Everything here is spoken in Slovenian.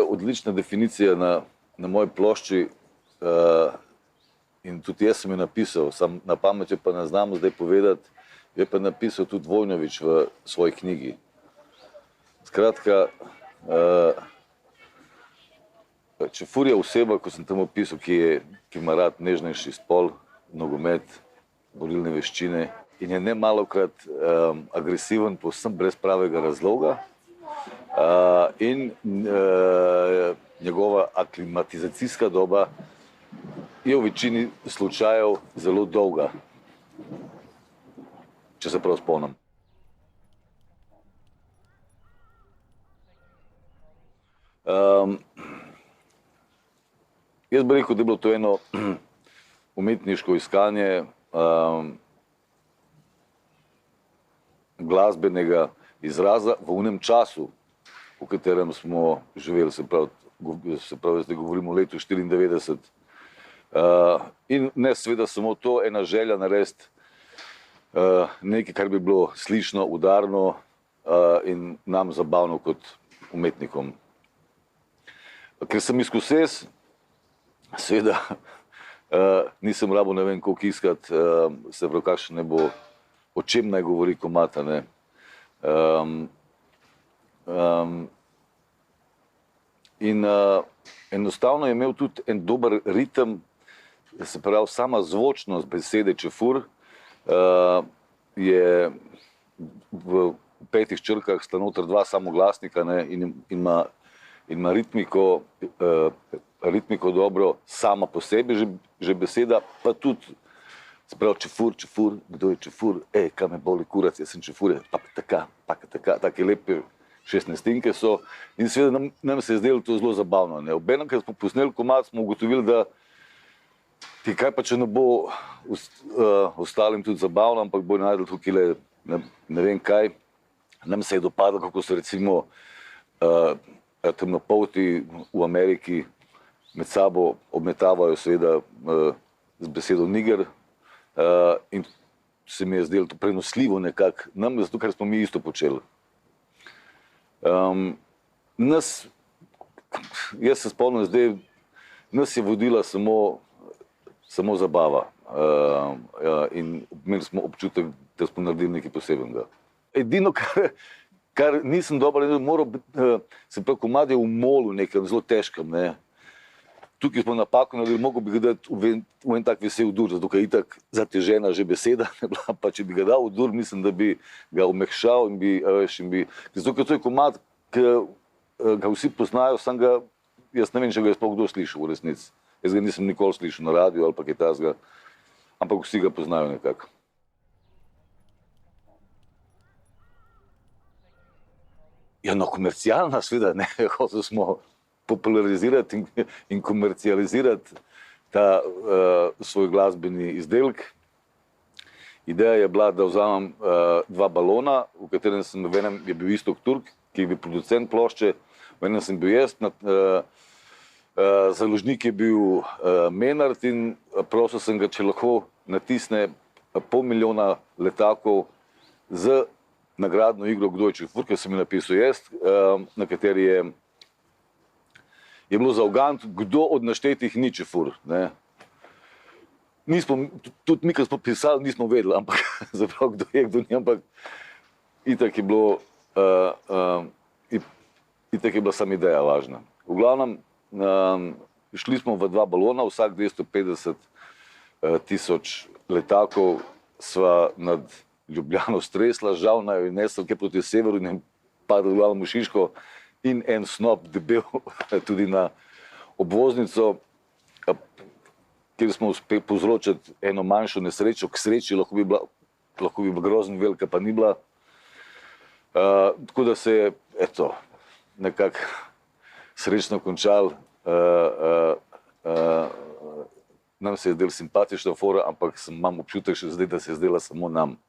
odlična definicija na moji plošči in tudi jaz sem jo napisal, sam na pamet jo pa ne znam zdaj povedati, je pa napisal tudi Vojnović v svoji knjigi. Skratka, Čefur je oseba, ko sem tam opisal, ki ima rad nežnejši spol, nogomet, borilne veščine in je nemalokrat agresiven, povsem brez pravega razloga in njegova aklimatizacijska doba je v večini slučajev zelo dolga, če se prav spomnim. Jaz bi rekel, da je bilo to eno umetniško iskanje glasbenega izraza v onem času, v katerem smo živeli, se pravi, zdaj govorimo o letu 1994. In ne seveda samo to, ena želja narediti nekaj, kar bi bilo slišno, udarno in nam zabavno kot umetnikom. Ker sem izkuses, seveda nisem rabil ne vem koliko iskati, se pravi, kakšen ne bo, o čem naj govori komad, ne. In enostavno je imel tudi en dober ritem, se pravi, sama zvočnost besede Čefur je v 5 črkah sta noter 2 samoglasnika, ne, in ima ritmiko dobro sama po sebi že beseda, pa tudi, se pravi, Čefur, kdo je Čefur, kaj me boli kurac, jaz sem Čefur, take lepe 16-tinke so in seveda nam se je zdelo to zelo zabavno, ne. Obenem, ker smo posneli komad, smo ugotovili, da ti kaj pa, če ne bo ostalim tudi zabavno, ampak bo najdel tukaj ne vem kaj. Nam se je dopadlo, kako se recimo temnopolti v Ameriki med sabo obmetavajo seveda z besedo niger in se mi je zdelo to prenosljivo nekako nam, zato ker smo mi isto počeli. Jaz se spomnim zdaj, nas je vodila samo zabava in imeli smo občutek, da smo naredili nekaj posebenega. Edino, kar nisem dobro moral biti, se pravi, komad je v molu nekem zelo težkem, ne. Tukaj smo napako naredili, mogel bi ga dati v en tak vesel dur, zato ker je itak zatežena že beseda, pa če bi ga dal v dur, mislim, da bi ga omehšal in bi, zato ker to je komad, ki ga vsi poznajo, sam ga, jaz ne vem, če ga je sploh kdo slišal v resnici. Jaz ga nisem nikoli slišal na radiju ali pa kaj takega, ampak vsi ga poznajo nekako. Ja, no, komercialna, seveda, ne, hotel smo popularizirati in komercializirati ta svoj glasbeni izdelek. Ideja je bila, da vzamem 2 balona, v katerem sem v enem je bil Iztok Turk, ki je bil producent plošče, v enem sem bil jaz, založnik je bil Menard in prosil sem ga, če lahko natisne 500 000 letakov z nagradno igro Kdo je Čefur, ki sem jo napisal jaz, na kateri je bilo zaugant, kdo od naštetih ni Čefur, ne. Tudi mi, ko smo pisali, nismo vedeli, ampak zaprav, kdo je, kdo ni, ampak itak je bila sama ideja važna. V glavnem, šli smo v 2 balona, vsak 250 000 letakov sva nad Ljubljano stresla, žal naj jo nesel kaj proti severu in je padel v Šiško in en snop debel tudi na obvoznico, kjer smo uspeli povzročiti eno manjšo nesrečo, k sreči lahko bi bila grozno velika, pa ni bila. Tako da se je, eto, nekako srečno končal. Nam se je zdela simpatična fora, ampak imam občutek še zdaj, da se je zdela samo nam.